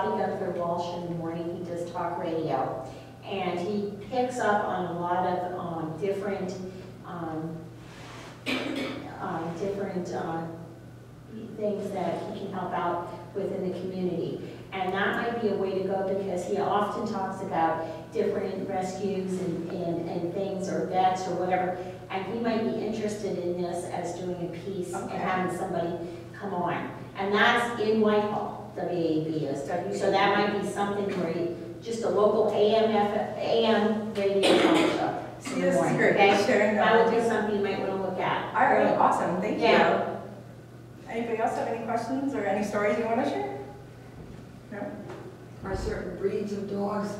Bobby Gunther Walsh in the morning. He does talk radio. And he picks up on a lot of different things that he can help out within the community. And that might be a way to go, because he often talks about different rescues and things, or vets or whatever. And he might be interested in this as doing a piece and having somebody come on. And that's in Whitehall, WAB is. So that might be something where just a local AM radio show. See, this is great. Okay? That would be something you might want to look at. All right, awesome. Thank you. Anybody else have any questions or any stories you want to share? No? Are certain breeds of dogs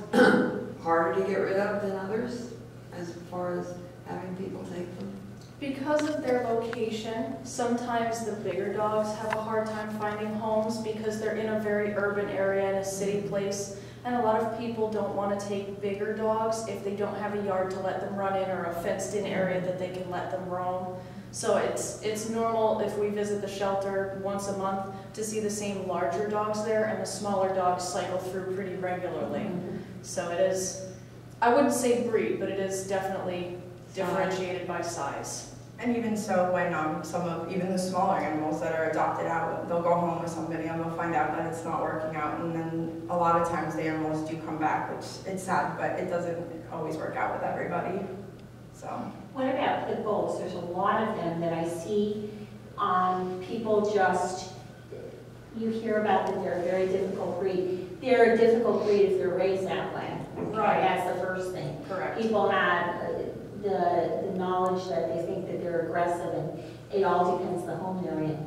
harder to get rid of than others, as far as having people take them? Because of their location, sometimes the bigger dogs have a hard time finding homes because they're in a very urban area in a city place. And a lot of people don't want to take bigger dogs if they don't have a yard to let them run in, or a fenced-in area that they can let them roam. So it's normal if we visit the shelter once a month to see the same larger dogs there, and the smaller dogs cycle through pretty regularly. So it is, I wouldn't say breed, but it is definitely differentiated by size. And even so, when even the smaller animals that are adopted out, they'll go home with somebody and they'll find out that it's not working out, and then a lot of times the animals do come back, which it's sad, but it doesn't always work out with everybody. So. What about pit bulls? There's a lot of them that I see people just, you hear about that they're a very difficult breed. They're a difficult breed if they're raised that way. Right. That's the first thing. Correct. People have the knowledge that they think that they're aggressive, and it all depends the home they're in.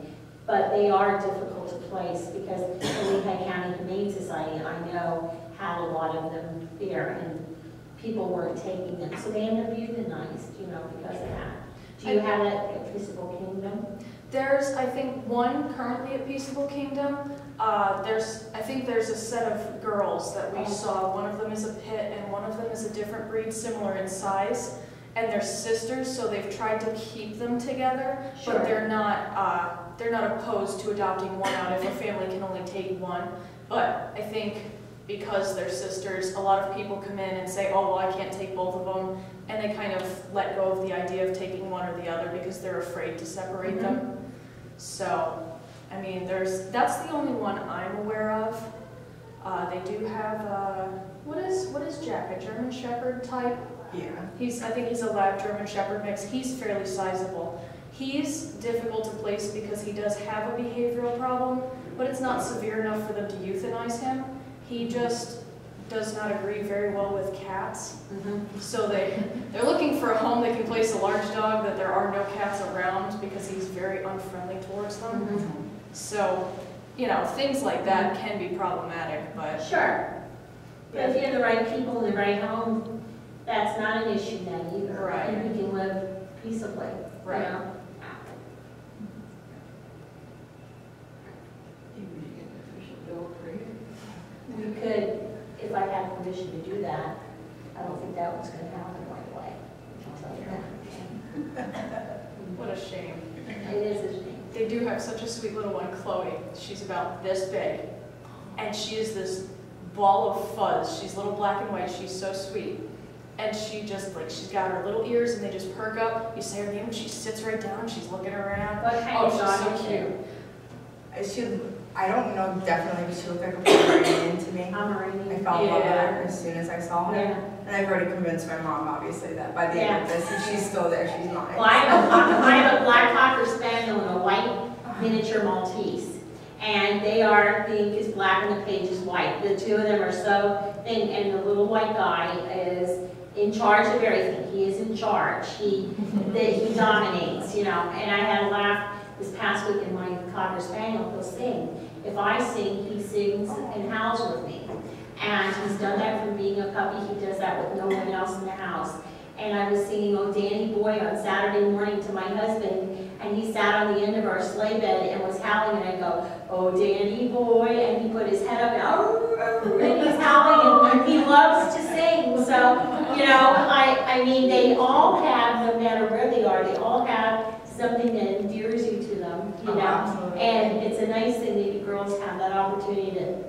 But they are difficult to place, because the Lehigh County Humane Society, I know, had a lot of them there, and people weren't taking them. So they end up euthanized, because of that. Do you have that at Peaceable Kingdom? There's, I think, one currently at Peaceable Kingdom. I think there's a set of girls that we saw. One of them is a pit, and one of them is a different breed, similar in size. And they're sisters, so they've tried to keep them together, but they're not opposed to adopting one out if a family can only take one. But I think because they're sisters, a lot of people come in and say, oh, well, I can't take both of them, and they kind of let go of the idea of taking one or the other because they're afraid to separate them. So, I mean, that's the only one I'm aware of. They do have, what is Jack, a German Shepherd type? Yeah. I think he's a lab German Shepherd mix. He's fairly sizable. He's difficult to place because he does have a behavioral problem, but it's not severe enough for them to euthanize him. He just does not agree very well with cats. So they're looking for a home that can place a large dog that there are no cats around, because he's very unfriendly towards them. So, things like that can be problematic, but... Sure. But if you have the right people in the right home, that's not an issue then either. Right. And you can live peaceably. Right. We could, if I had permission to do that. I don't think that was going to happen right away. I'll tell you that. What a shame. It is a shame. They do have such a sweet little one, Chloe. She's about this big, and she is this ball of fuzz. She's little black and white. She's so sweet. And she just, she's got her little ears, and they just perk up. You say her name, and she sits right down. She's looking around. What kind of dog is she? I don't know definitely, but she looked like a Pomeranian to me. Pomeranian. I fell in love with her as soon as I saw her. Yeah. And I've already convinced my mom, obviously, that by the end of this, if she's still there, she's mine. Well, I have a black Cocker Spaniel and a white miniature Maltese. And they are, the ink is black and the page is white. The two of them are so thin, and the little white guy is in charge of everything. He is in charge. He dominates, And I had a laugh this past week in my Cocker Spaniel. He'll sing. If I sing, he sings and howls with me. And he's done that from being a puppy. He does that with no one else in the house. And I was singing "Oh Danny Boy" on Saturday morning to my husband, and he sat on the end of our sleigh bed and was howling, and I go, "Oh Danny Boy," and he put his head up, and he's howling, and he loves to sing. So, I mean, they all have, no matter where they are, they all have something that endears you to them, Absolutely. And it's a nice thing that you girls have that opportunity to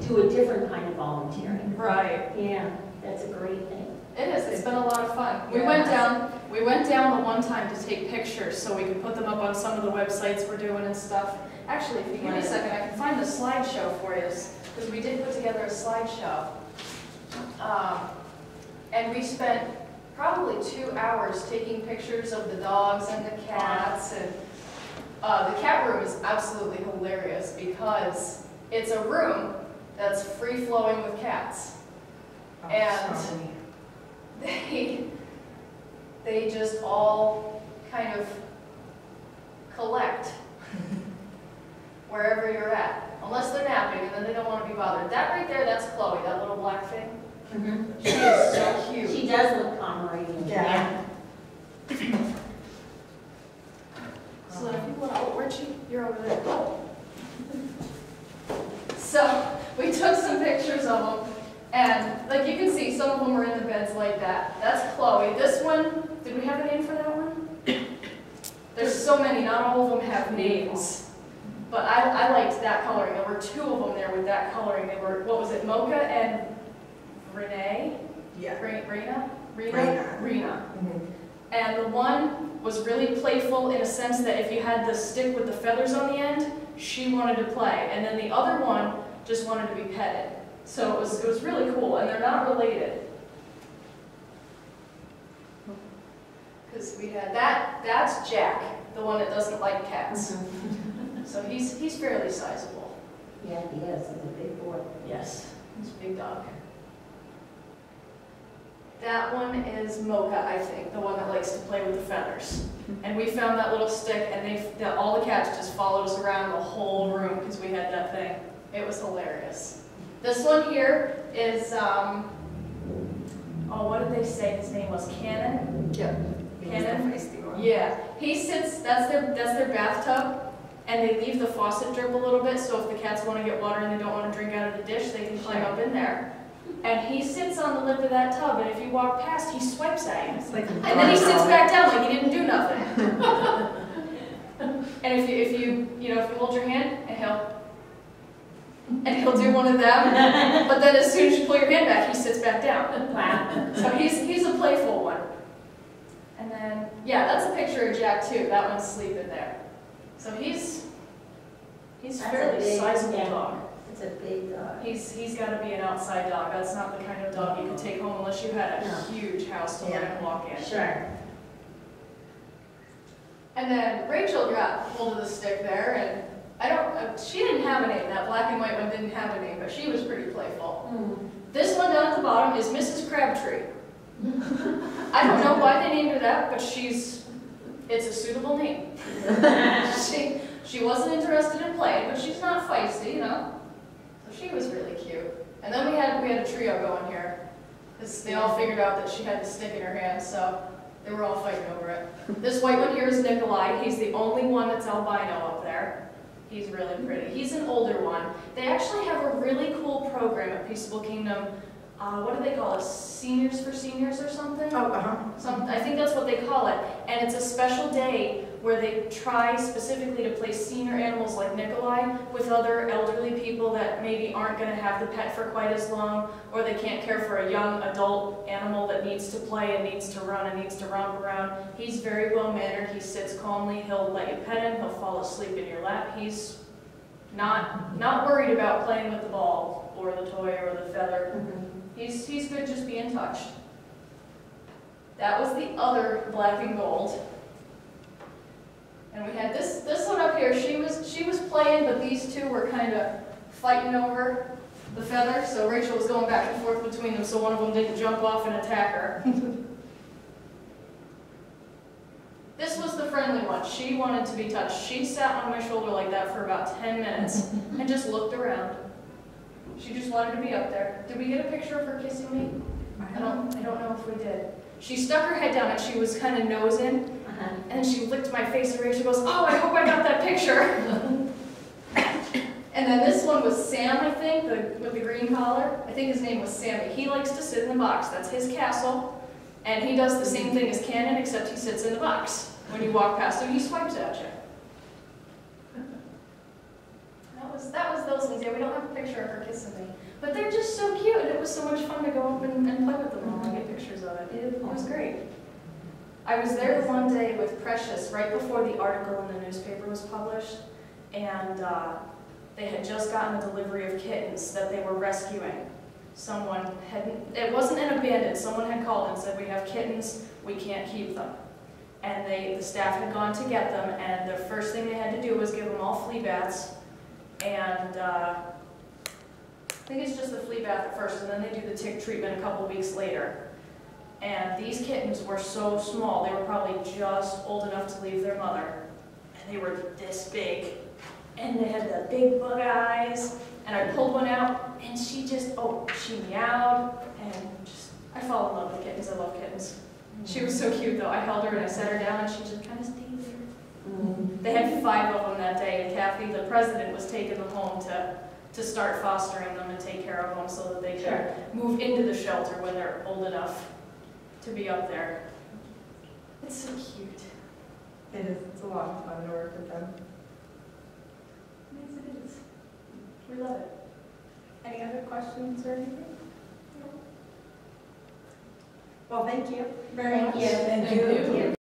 do a different kind of volunteering. Right. Yeah, that's a great thing. It is. It's been a lot of fun. We Yeah. went down the one time to take pictures so we could put them up on some of the websites we're doing and stuff. Actually, if you give me a second, I can find the slideshow for you, because we did put together a slideshow. And we spent probably 2 hours taking pictures of the dogs and the cats. And the cat room is absolutely hilarious because it's a room that's free-flowing with cats. Oh, And so neat. they just all kind of collect wherever you're at, unless they're napping, and then they don't want to be bothered. That right there, that's Chloe, that little black thing. She is so cute. She does look Pomeranian. Yeah. So that if you want, oh, where'd she? You're over there. Oh. So we took some pictures of them, and like you can see, some of them were in the beds like that. That's Chloe. This one, did we have a name for that one? There's so many, not all of them have names. But I liked that coloring. There were 2 of them there with that coloring. They were, what was it, Mocha and Renee? Yeah. Rena? Rena. And the one was really playful in a sense that if you had the stick with the feathers on the end, she wanted to play. And then the other one just wanted to be petted. So it was really cool, and they're not related. Because we had that's Jack, the one that doesn't like cats. So he's fairly sizable. Yeah, he is. He's a big boy. Yes, he's a big dog. That one is Mocha, I think, the one that likes to play with the feathers. And we found that little stick, and all the cats just followed us around the whole room because we had that thing. It was hilarious. This one here is, oh, what did they say his name was? Cannon? Yep. Cannon? He's the feisty one. Yeah. He sits, that's their bathtub, and they leave the faucet drip a little bit, so if the cats want to get water and they don't want to drink out of the dish, they can climb up in there. And he sits on the lip of that tub, and if you walk past, he swipes at you. It's like And then he sits back down like he didn't do nothing. And if you hold your hand, and he'll do one of them. But then as soon as you pull your hand back, he sits back down. Wow. So he's a playful one. And then, yeah, that's a picture of Jack too. That one's sleeping there. So he's That's a fairly big sizable dog. dog. It's a big dog. He's got to be an outside dog. That's not the kind of dog you could take home unless you had a No. huge house to let him walk in. Sure. And then Rachel got hold of the stick there, and she didn't have a name. That black and white one didn't have a name, but she was pretty playful. This one down at the bottom is Mrs. Crabtree. I don't know why they named her that, but it's a suitable name. She wasn't interested in playing, but she's not feisty, you know. So she was really cute. And then we had a trio going here, because they all figured out that she had the stick in her hand, so they were all fighting over it. This white one here is Nikolai. He's the only one that's albino up there. He's really pretty. He's an older one. They actually have a really cool program at Peaceable Kingdom. What do they call it? Seniors for Seniors or something? I think that's what they call it. And it's a special day where they try specifically to place senior animals like Nikolai with other elderly people that maybe aren't going to have the pet for quite as long, or they can't care for a young adult animal that needs to play and needs to run and needs to romp around. He's very well mannered. He sits calmly. He'll let you pet him. He'll fall asleep in your lap. He's not worried about playing with the ball or the toy or the feather. He's good just being touched. That was the other black and gold. And we had this one up here. She was playing, but these two were kind of fighting over the feather. So Rachel was going back and forth between them, so one of them didn't jump off and attack her. This was the friendly one. She wanted to be touched. She sat on my shoulder like that for about 10 minutes and just looked around. She just wanted to be up there. Did we get a picture of her kissing me? I don't know if we did. She stuck her head down and she was kind of nosing. And she licked my face, and Rachel goes, "Oh, I hope I got that picture." And then this one was Sam, I think, with the green collar. I think his name was Sammy. He likes to sit in the box. That's his castle. And he does the same thing as Cannon, except he sits in the box. When you walk past him, he swipes at you. That was those ones. Yeah, we don't have a picture of her kissing me. But they're just so cute, and it was so much fun to go up and play with them all and get pictures of it. It was great. I was there the one day with Precious right before the article in the newspaper was published, and they had just gotten a delivery of kittens that they were rescuing. Someone had, it wasn't an abandoned, someone had called and said, we have kittens, we can't keep them. And the staff had gone to get them, and the first thing they had to do was give them all flea baths, and I think it's just the flea bath at first, and then they do the tick treatment a couple weeks later. And these kittens were so small, they were probably just old enough to leave their mother. And they were this big. And they had the big bug eyes. And I pulled one out, and she just, she meowed. And just, I fall in love with kittens. I love kittens. She was so cute, though. I held her and I set her down, and she just kind of stayed there. They had 5 of them that day, and Kathy, the president, was taking them home to start fostering them and take care of them so that they could move into the shelter when they're old enough to be up there. It's so cute. It is. It's a lot of fun to work with them. Yes, it is. We love it. Any other questions or anything? Well, thank you very much. Thank you. Thank you.